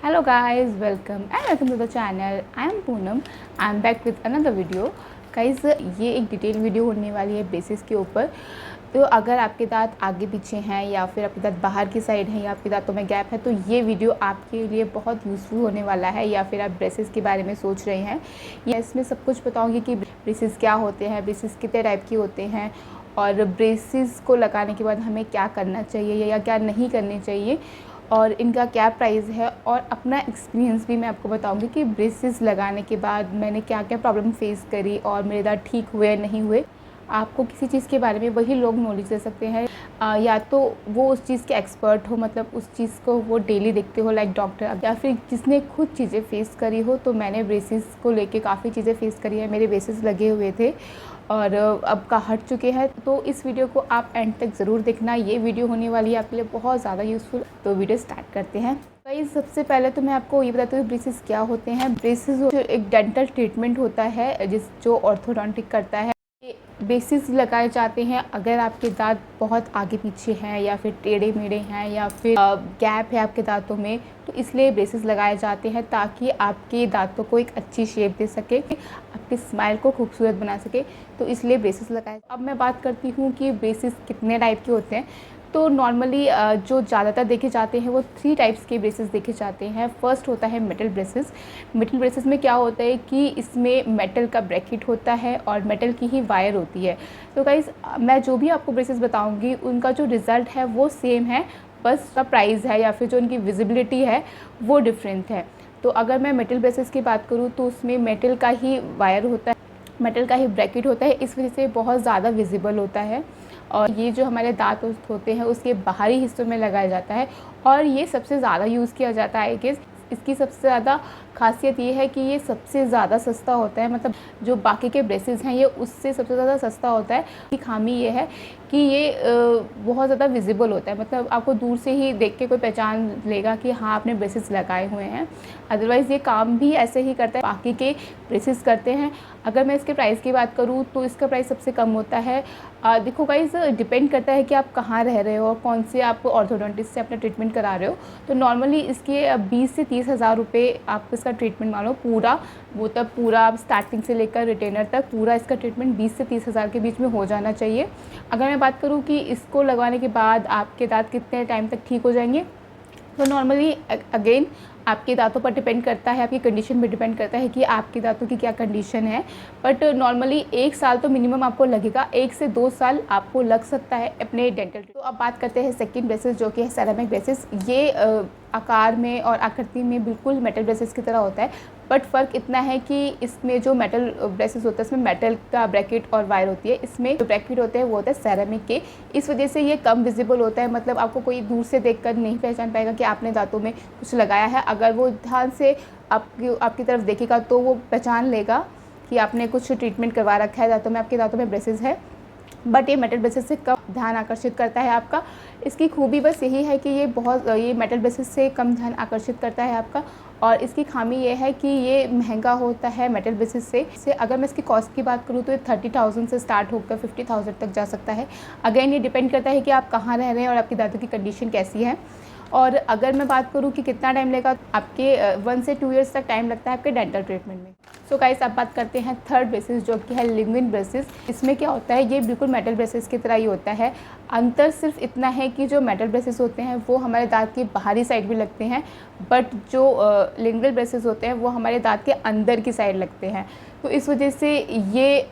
Hello guys, welcome to the channel. I am Poonam. I am back with another video. Guys ये एक detail video होने वाली है braces के ऊपर। तो अगर आपके दांत आगे पीछे हैं या फिर आपके दांत बाहर की साइड हैं या आपके दांतों में गैप है तो ये वीडियो आपके लिए बहुत यूज़फुल होने वाला है। या फिर आप ब्रेसेस के बारे में सोच रहे हैं या इसमें सब कुछ बताऊंगी कि ब्रेसेस क्या होते हैं, ब्रेसेस कितने टाइप के होते हैं और ब्रेसेस को लगाने के बाद हमें क्या करना चाहिए या क्या नहीं करनी चाहिए और इनका क्या प्राइस है और अपना एक्सपीरियंस भी मैं आपको बताऊंगी कि ब्रेसेस लगाने के बाद मैंने क्या क्या प्रॉब्लम फेस करी और मेरे दांत ठीक हुए नहीं हुए। आपको किसी चीज़ के बारे में वही लोग नॉलेज दे सकते हैं या तो वो उस चीज़ के एक्सपर्ट हो, मतलब उस चीज़ को वो डेली देखते हो लाइक डॉक्टर, या फिर जिसने खुद चीज़ें फेस करी हो। तो मैंने ब्रेसेस को लेके काफ़ी चीज़ें फेस करी है, मेरे ब्रेसेस लगे हुए थे और अब का हट चुके हैं। तो इस वीडियो को आप एंड तक ज़रूर देखना, ये वीडियो होने वाली है आपके लिए बहुत ज़्यादा यूज़फुल। तो वीडियो स्टार्ट करते हैं। गाइस सबसे पहले तो मैं आपको ये बताती हूँ ब्रेसेस क्या होते हैं। ब्रेसेस एक डेंटल ट्रीटमेंट होता है जो ऑर्थोडोंटिक करता है। ब्रेसेस लगाए जाते हैं अगर आपके दांत बहुत आगे पीछे हैं या फिर टेढ़े मेढ़े हैं या फिर गैप है आपके दांतों में, तो इसलिए ब्रेसेस लगाए जाते हैं ताकि आपके दांतों को एक अच्छी शेप दे सके, आपके स्माइल को खूबसूरत बना सके। तो इसलिए ब्रेसेस लगाए। अब मैं बात करती हूँ कि ब्रेसेस कितने टाइप के होते हैं। तो नॉर्मली जो ज़्यादातर देखे जाते हैं वो 3 टाइप्स के ब्रेसेस देखे जाते हैं। फर्स्ट होता है मेटल ब्रेसेस। मेटल ब्रेसेस में क्या होता है कि इसमें मेटल का ब्रैकेट होता है और मेटल की ही वायर होती है। तो गाइस मैं जो भी आपको ब्रेसेस बताऊंगी उनका जो रिज़ल्ट है वो सेम है, बस उसका प्राइस है या फिर जो उनकी विजिबिलिटी है वो डिफरेंट है। तो अगर मैं मेटल ब्रेसेस की बात करूँ तो उसमें मेटल का ही वायर होता है, मेटल का ही ब्रैकेट होता है, इस वजह से बहुत ज़्यादा विजिबल होता है। और ये जो हमारे दांत होते हैं उसके बाहरी हिस्सों में लगाया जाता है और ये सबसे ज़्यादा यूज़ किया जाता है। कि इसकी सबसे ज़्यादा खासियत ये है कि ये सबसे ज़्यादा सस्ता होता है, मतलब जो बाकी के ब्रेसेस हैं ये उससे सबसे ज़्यादा सस्ता होता है। की खामी ये है कि ये बहुत ज़्यादा विजिबल होता है, मतलब आपको दूर से ही देख के कोई पहचान लेगा कि हाँ आपने ब्रेसेस लगाए हुए हैं। अदरवाइज़ ये काम भी ऐसे ही करता है बाकी के ब्रेसेस करते हैं। अगर मैं इसके प्राइस की बात करूँ तो इसका प्राइस सबसे कम होता है। देखो गाइस डिपेंड करता है कि आप कहाँ रह रहे हो और कौन से आप ऑर्थोडोंटिस्ट से अपना ट्रीटमेंट करा रहे हो। तो नॉर्मली इसके 20 से 30 हज़ार रुपये आप इसका ट्रीटमेंट मानो पूरा, वो तब पूरा आप स्टार्टिंग से लेकर रिटेनर तक पूरा इसका ट्रीटमेंट 20 से 30 हज़ार के बीच में हो जाना चाहिए। अगर मैं बात करूँ कि इसको लगवाने के बाद आपके दांत कितने टाइम तक ठीक हो जाएंगे, तो नॉर्मली अगेन आपके दांतों पर डिपेंड करता है, आपकी कंडीशन पे डिपेंड करता है कि आपके दांतों की क्या कंडीशन है। बट नॉर्मली 1 साल तो मिनिमम आपको लगेगा, 1 से 2 साल आपको लग सकता है अपने डेंटल। तो अब बात करते हैं सेकंड ब्रेसेस जो कि है सेरेमिक ब्रेसेस। ये आकार में और आकृति में बिल्कुल मेटल ब्रेसेस की तरह होता है, बट फ़र्क इतना है कि इसमें जो मेटल ब्रेसेस होता है इसमें मेटल का ब्रैकेट और वायर होती है, इसमें जो ब्रैकेट होते हैं वो होता है सेरेमिक के। इस वजह से ये कम विजिबल होता है, मतलब आपको कोई दूर से देखकर नहीं पहचान पाएगा कि आपने दांतों में कुछ लगाया है। अगर वो ध्यान से आपकी तरफ देखेगा तो वो पहचान लेगा कि आपने कुछ ट्रीटमेंट करवा रखा है दांतों में, आपके दांतों में ब्रेसेस है। बट ये मेटल ब्रेसेस से कम ध्यान आकर्षित करता है आपका। इसकी खूबी बस यही है कि ये मेटल ब्रेसेस से कम ध्यान आकर्षित करता है आपका। और इसकी खामी ये है कि ये महंगा होता है मेटल ब्रेसेस से। अगर मैं इसकी कॉस्ट की बात करूँ तो ये 30,000 से स्टार्ट होकर 50,000 तक जा सकता है। अगेन ये डिपेंड करता है कि आप कहाँ रह रहे हैं और आपकी दांतों की कंडीशन कैसी है। और अगर मैं बात करूँ कि कितना टाइम लगेगा, आपके 1 से 2 ईयर्स तक टाइम लगता है आपके डेंटल ट्रीटमेंट में। सो गाइस अब बात करते हैं थर्ड ब्रेसेस जो कि है लिंगुइन ब्रेसेस। इसमें क्या होता है, ये बिल्कुल मेटल ब्रेसेस की तरह ही होता है। अंतर सिर्फ इतना है कि जो मेटल ब्रेसेस होते हैं वो हमारे दांत की बाहरी साइड भी लगते हैं, बट जो लिंगुअल ब्रेसेस होते हैं वो हमारे दांत के अंदर की साइड लगते हैं। तो इस वजह से ये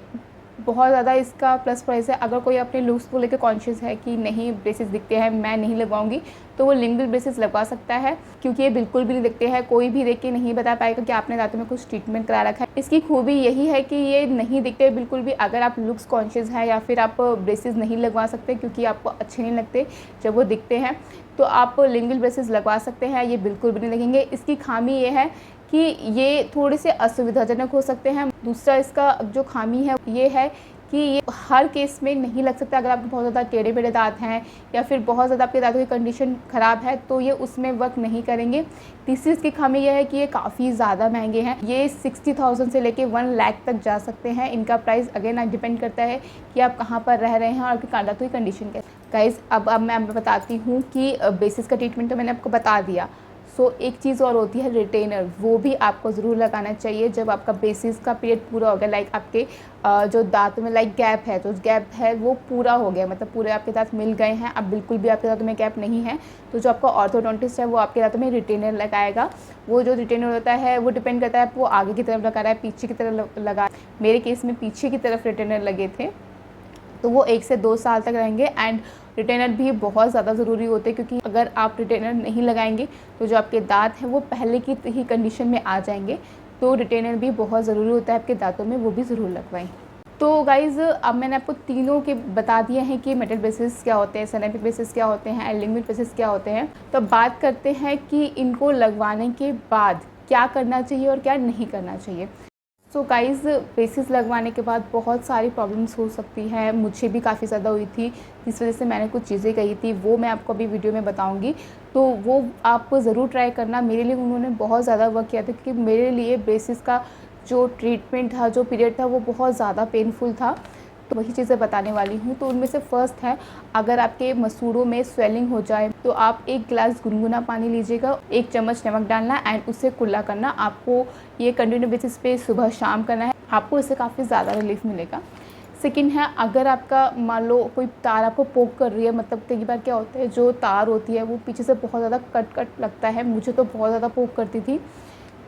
बहुत ज़्यादा इसका प्लस पॉइंट है। अगर कोई अपने लुक्स को लेकर कॉन्शियस है कि नहीं ब्रेसेस दिखते हैं मैं नहीं लगवाऊंगी, तो वो लिंगुअल ब्रेसेस लगवा सकता है, क्योंकि ये बिल्कुल भी नहीं दिखते हैं। कोई भी देख के नहीं बता पाएगा कि आपने दांतों में कुछ ट्रीटमेंट करा रखा है। इसकी खूबी यही है कि ये नहीं दिखते बिल्कुल भी। अगर आप लुक्स कॉन्शियस हैं या फिर आप ब्रेसेस नहीं लगवा सकते क्योंकि आपको अच्छे नहीं लगते जब वो दिखते हैं, तो आप लिंगुअल ब्रेसेस लगवा सकते हैं, ये बिल्कुल भी नहीं लगेंगे। इसकी खामी ये है कि ये थोड़े से असुविधाजनक हो सकते हैं। दूसरा इसका जो खामी है ये है कि ये हर केस में नहीं लग सकता। अगर आपके बहुत ज़्यादा टेढ़े मेढ़े दांत हैं या फिर बहुत ज़्यादा आपके दांतों की कंडीशन ख़राब है तो ये उसमें वर्क नहीं करेंगे। तीसरी इसकी खामी यह है कि ये काफ़ी ज़्यादा महंगे हैं। ये 60,000 से लेके 1 लाख तक जा सकते हैं। इनका प्राइस अगेन डिपेंड करता है कि आप कहाँ पर रह रहे हैं और आपकी दांतों की कंडीशन कैसी। गाइस अब मैं बताती हूँ कि बेसिस का ट्रीटमेंट तो मैंने आपको बता दिया। सो एक चीज़ और होती है रिटेनर, वो भी आपको ज़रूर लगाना चाहिए जब आपका ब्रेसेस का पीरियड पूरा हो गया, लाइक आपके जो दांतों में लाइक गैप है, तो गैप है वो पूरा हो गया, मतलब पूरे आपके दांत मिल गए हैं, अब बिल्कुल भी आपके दांतों में गैप नहीं है, तो जो आपका ऑर्थोडोंटिस्ट है वो आपके दांतों में रिटेनर लगाएगा। वो जो रिटेनर होता है वो डिपेंड करता है वो आगे की तरफ लगा रहा है, पीछे की तरफ लगा। मेरे केस में पीछे की तरफ रिटेनर लगे थे, तो वो 1 से 2 साल तक रहेंगे। एंड रिटेनर भी बहुत ज़्यादा ज़रूरी होते हैं, क्योंकि अगर आप रिटेनर नहीं लगाएंगे तो जो आपके दांत हैं वो पहले की ही कंडीशन में आ जाएंगे। तो रिटेनर भी बहुत ज़रूरी होता है आपके दांतों में, वो भी ज़रूर लगवाएं। तो गाइज़ अब मैंने आपको तीनों के बता दिए हैं कि मेटल ब्रेसेस क्या होते हैं, सेरेमिक ब्रेसेस क्या होते हैं, एल्यूमिनियम ब्रेसेस क्या होते हैं। तो बात करते हैं कि इनको लगवाने के बाद क्या करना चाहिए और क्या नहीं करना चाहिए। सो गाइज़ ब्रेसेस लगवाने के बाद बहुत सारी प्रॉब्लम्स हो सकती है, मुझे भी काफ़ी ज़्यादा हुई थी, जिस वजह से मैंने कुछ चीज़ें कही थी, वो मैं आपको अभी वीडियो में बताऊंगी। तो वो आप ज़रूर ट्राई करना। मेरे लिए उन्होंने बहुत ज़्यादा वर्क किया था, क्योंकि मेरे लिए ब्रेसेस का जो ट्रीटमेंट था, जो पीरियड था, वो बहुत ज़्यादा पेनफुल था। तो वही चीज़ें बताने वाली हूँ। तो उनमें से फर्स्ट है, अगर आपके मसूड़ों में स्वेलिंग हो जाए तो आप 1 गिलास गुनगुना पानी लीजिएगा, 1 चम्मच नमक डालना एंड उससे कुल्ला करना। आपको ये कंटिन्यू बेसिस पे सुबह शाम करना है, आपको इससे काफ़ी ज़्यादा रिलीफ मिलेगा। सेकंड है, अगर आपका मान लो कोई तार आपको पोक कर रही है, मतलब कई बार क्या होता है जो तार होती है वो पीछे से बहुत ज़्यादा कट लगता है, मुझे तो बहुत ज़्यादा पोक करती थी।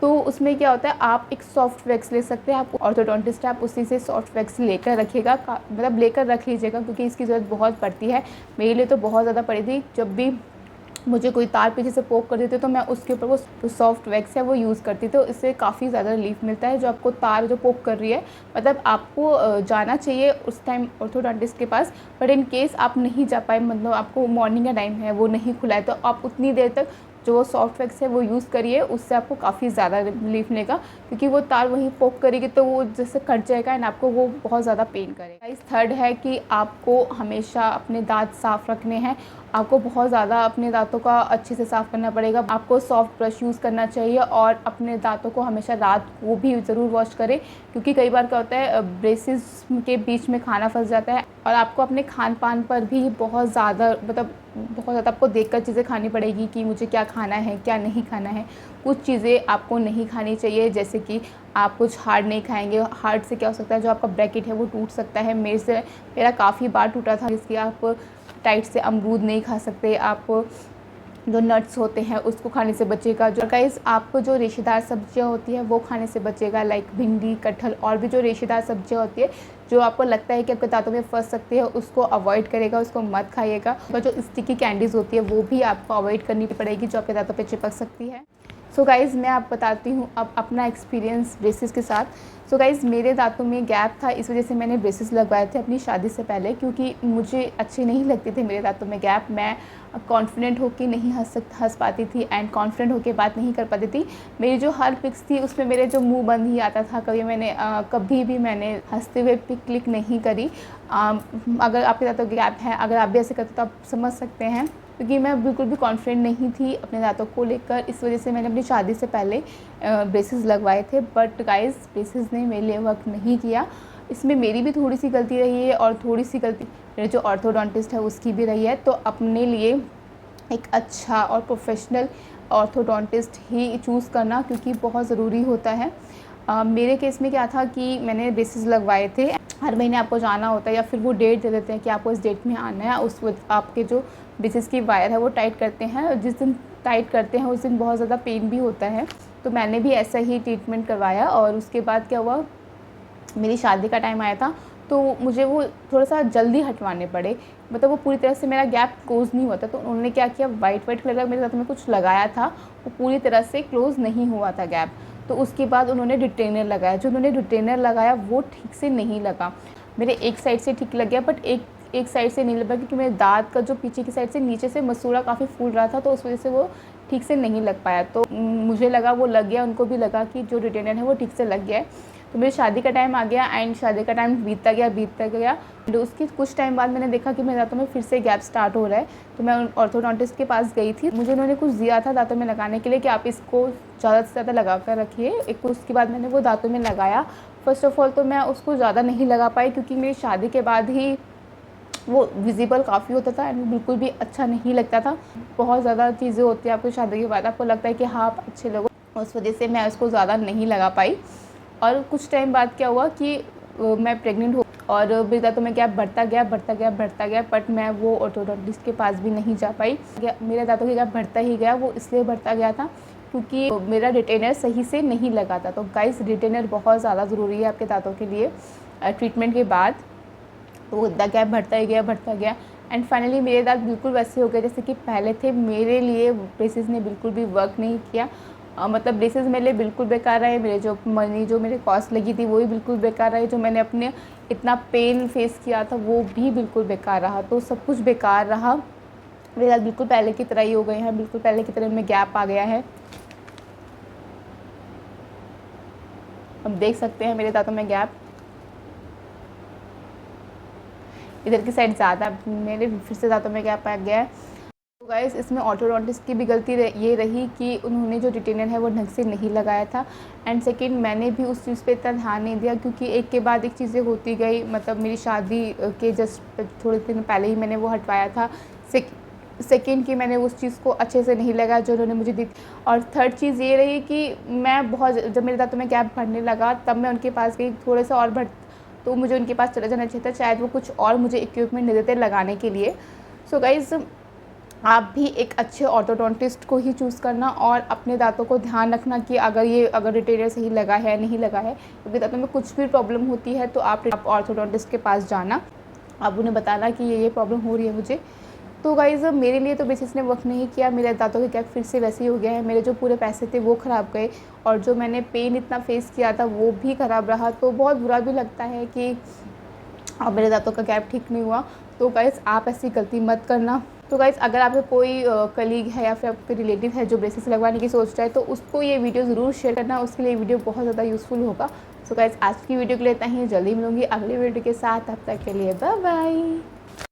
तो उसमें क्या होता है, आप एक सॉफ्ट वैक्स ले सकते हैं, आप ऑर्थोडोंटिस्ट है, आप उसी से सॉफ्ट वैक्स लेकर रखिएगा, मतलब लेकर रख लीजिएगा, क्योंकि इसकी ज़रूरत बहुत पड़ती है। मेरे लिए तो बहुत ज़्यादा पड़ी थी। जब भी मुझे कोई तार पीछे से पोक कर देते तो मैं उसके ऊपर वो सॉफ्ट वैक्स है वो यूज़ करती, तो इससे काफ़ी ज़्यादा रिलीफ मिलता है। जो आपको तार जो पोक कर रही है, मतलब आपको जाना चाहिए उस टाइम ऑर्थोडोंटिस्ट के पास, बट इन केस आप नहीं जा पाए, मतलब आपको मॉर्निंग का टाइम है, वो नहीं खुला है, तो आप उतनी देर तक जो वो सॉफ्ट वैक्स है वो यूज़ करिए, उससे आपको काफ़ी ज़्यादा रिलीफ मिलेगा, क्योंकि वो तार वहीं पोक करेगी तो वो जैसे कट जाएगा एंड आपको वो बहुत ज़्यादा पेन करेगा। इस थर्ड है कि आपको हमेशा अपने दांत साफ़ रखने हैं, आपको बहुत ज़्यादा अपने दांतों का अच्छे से साफ़ करना पड़ेगा। आपको सॉफ्ट ब्रश यूज़ करना चाहिए और अपने दांतों को हमेशा रात को भी ज़रूर वॉश करें, क्योंकि कई बार क्या होता है ब्रेसेस के बीच में खाना फंस जाता है और आपको अपने खान पान पर भी बहुत ज़्यादा, मतलब बहुत ज़्यादा आपको देखकर चीज़ें खानी पड़ेगी कि मुझे क्या खाना है क्या नहीं खाना है। कुछ चीज़ें आपको नहीं खानी चाहिए, जैसे कि आप कुछ हार्ड नहीं खाएंगे। हार्ड से क्या हो सकता है, जो आपका ब्रैकेट है वो टूट सकता है। मेरा काफ़ी बार टूटा था। जिसकी आप टाइट से अमरूद नहीं खा सकते, आप जो नट्स होते हैं उसको खाने से बचेगा। जो गाइस आपको जो रेशेदार सब्जियां होती है वो खाने से बचेगा, लाइक भिंडी, कटहल और भी जो रेशेदार सब्जियां होती है जो आपको लगता है कि आपके दांतों में फंस सकती है, उसको अवॉइड करेगा, उसको मत खाइएगा। और जो स्टिकी कैंडीज़ होती है वो भी आपको अवॉइड करनी पड़ेगी, जो आपके दांतों पर चिपक सकती है। सो गाइज़ मैं आप बताती हूँ अब अपना एक्सपीरियंस ब्रेसेस के साथ। सो गाइज़ मेरे दांतों में गैप था, इस वजह से मैंने ब्रेसेस लगवाए थे अपनी शादी से पहले, क्योंकि मुझे अच्छे नहीं लगते थे मेरे दांतों में गैप। मैं कॉन्फिडेंट होकर नहीं हंस पाती थी एंड कॉन्फिडेंट होकर बात नहीं कर पाती थी। मेरी जो हर पिक्स थी उसमें मेरे जो मुंह बंद ही आता था। कभी भी मैंने हंसते हुए पिक क्लिक नहीं करी। अगर आपके दांतों में गैप है, अगर आप भी ऐसे करते तो आप समझ सकते हैं, क्योंकि मैं बिल्कुल भी कॉन्फिडेंट नहीं थी अपने दांतों को लेकर। इस वजह से मैंने अपनी शादी से पहले ब्रेसेस लगवाए थे, बट गाइस ब्रेसेस ने मेरे लिए वर्क नहीं किया। इसमें मेरी भी थोड़ी सी गलती रही है और थोड़ी सी गलती मेरे जो ऑर्थोडोंटिस्ट है उसकी भी रही है। तो अपने लिए एक अच्छा और प्रोफेशनल ऑर्थोडोंटिस्ट ही चूज़ करना, क्योंकि बहुत ज़रूरी होता है। मेरे केस में क्या था कि मैंने ब्रेसेस लगवाए थे, हर महीने आपको जाना होता है या फिर वो डेट दे देते हैं कि आपको इस डेट में आना है। उस वक्त आपके जो ब्रेसेस की वायर है वो टाइट करते हैं, और जिस दिन टाइट करते हैं उस दिन बहुत ज़्यादा पेन भी होता है। तो मैंने भी ऐसा ही ट्रीटमेंट करवाया, और उसके बाद क्या हुआ, मेरी शादी का टाइम आया था तो मुझे वो थोड़ा सा जल्दी हटवाने पड़े, मतलब वो पूरी तरह से मेरा गैप क्लोज़ नहीं हुआ था। तो उन्होंने क्या किया, वाइट कलर का मेरे साथ में कुछ लगाया था, वो पूरी तरह से क्लोज़ नहीं हुआ था गैप। तो उसके बाद उन्होंने रिटेनर लगाया, जो उन्होंने रिटेनर लगाया वो ठीक से नहीं लगा। मेरे एक साइड से ठीक लग गया, बट एक साइड से नहीं लगा, क्योंकि मेरे दांत का जो पीछे की साइड से नीचे से मसूड़ा काफ़ी फूल रहा था, तो उस वजह से वो ठीक से नहीं लग पाया। तो मुझे लगा वो लग गया, उनको भी लगा कि जो रिटेनर है वो ठीक से लग गया है। तो मेरी शादी का टाइम आ गया एंड शादी का टाइम बीतता गया एंड उसके कुछ टाइम बाद मैंने देखा कि मेरे दांतों में फिर से गैप स्टार्ट हो रहा है। तो मैं ऑर्थोडोंटिस्ट के पास गई थी, मुझे उन्होंने कुछ दिया था दांतों में लगाने के लिए कि आप इसको ज़्यादा से ज़्यादा लगा कर रखिए। एक उसके बाद मैंने वो दांतों में लगाया। फ़र्स्ट ऑफ़ ऑल तो मैं उसको ज़्यादा नहीं लगा पाई, क्योंकि मेरी शादी के बाद ही वो विजिबल काफ़ी होता था एंड बिल्कुल भी अच्छा नहीं लगता था। बहुत ज़्यादा चीज़ें होती हैं आपकी शादी के बाद, आपको लगता है कि हाँ आप अच्छे लगो, उस वजह से मैं उसको ज़्यादा नहीं लगा पाई। और कुछ टाइम बाद क्या हुआ कि मैं प्रेग्नेंट हो और मेरे दांतों में गैप बढ़ता गया, बट मैं वो ऑर्थोडोंटिस्ट के पास भी नहीं जा पाई। मेरे दांतों का गैप बढ़ता ही गया, वो इसलिए बढ़ता गया था क्योंकि मेरा रिटेनर सही से नहीं लगा था। तो गाइस, रिटेनर बहुत ज़्यादा ज़रूरी है आपके दांतों के लिए ट्रीटमेंट के बाद। तो गैप बढ़ता गया एंड फाइनली मेरे दांत बिल्कुल वैसे हो गए जैसे कि पहले थे। मेरे लिए ब्रेसेस ने बिल्कुल भी वर्क नहीं किया, मतलब ब्रेसेस मेरे लिए बिल्कुल बेकार रहे। मेरे जो मनी जो मेरे कॉस्ट लगी थी वो भी बिल्कुल बेकार रही। जो मैंने अपने इतना पेन फेस किया था वो भी बिल्कुल बेकार रहा। तो सब कुछ बेकार रहा। मेरे दांत बिल्कुल पहले की तरह ही हो गए हैं, बिल्कुल पहले की तरह में गैप आ गया है। अब देख सकते हैं मेरे दांतों में गैप, इधर की साइड ज़्यादा, मेरे फिर से दांतों में गैप आ गया है। तो गाइस, इसमें ऑर्थोडोंटिस्ट की भी गलती ये रही कि उन्होंने जो रिटेनर है वो ढंग से नहीं लगाया था एंड सेकंड मैंने भी उस चीज़ पे इतना ध्यान नहीं दिया क्योंकि एक के बाद एक चीज़ें होती गई। मतलब मेरी शादी के जस्ट थोड़े दिन पहले ही मैंने वो हटवाया था। सेकेंड कि मैंने उस चीज़ को अच्छे से नहीं लगाया जो उन्होंने मुझे दी। और थर्ड चीज़ ये रही कि मैं बहुत, जब मेरे दांतों में गैप बढ़ने लगा तब मैं उनके पास गई थोड़े सा और तो मुझे उनके पास चला जाना चाहिए था, शायद वो कुछ और मुझे इक्विपमेंट दे देते लगाने के लिए। सो गाइज़, आप भी एक अच्छे ऑर्थोडोंटिस्ट को ही चूज़ करना और अपने दांतों को ध्यान रखना कि अगर रिटेनर सही लगा है नहीं लगा है, क्योंकि दांतों में कुछ भी प्रॉब्लम होती है तो आप ऑर्थोडोंटिस्ट के पास जाना, आप उन्हें बताना कि ये प्रॉब्लम हो रही है मुझे। तो गाइज़, मेरे लिए तो ब्रेसेस ने वर्क नहीं किया, मेरे दांतों के गैप फिर से वैसे ही हो गया है। मेरे जो पूरे पैसे थे वो ख़राब गए और जो मैंने पेन इतना फेस किया था वो भी ख़राब रहा। तो बहुत बुरा भी लगता है कि अब मेरे दांतों का गैप ठीक नहीं हुआ। तो गाइज़, आप ऐसी गलती मत करना। तो गाइज़, अगर आपका कोई कलीग है या फिर आपके रिलेटिव है जो ब्रेसेस लगवाने की सोच रहा है तो उसको ये वीडियो ज़रूर शेयर करना, उसके लिए वीडियो बहुत ज़्यादा यूज़फुल होगा। सो गाइज़, आज की वीडियो के लिए इतना ही, जल्दी मिलूँगी अगली वीडियो के साथ, तब तक के लिए बाय बाय।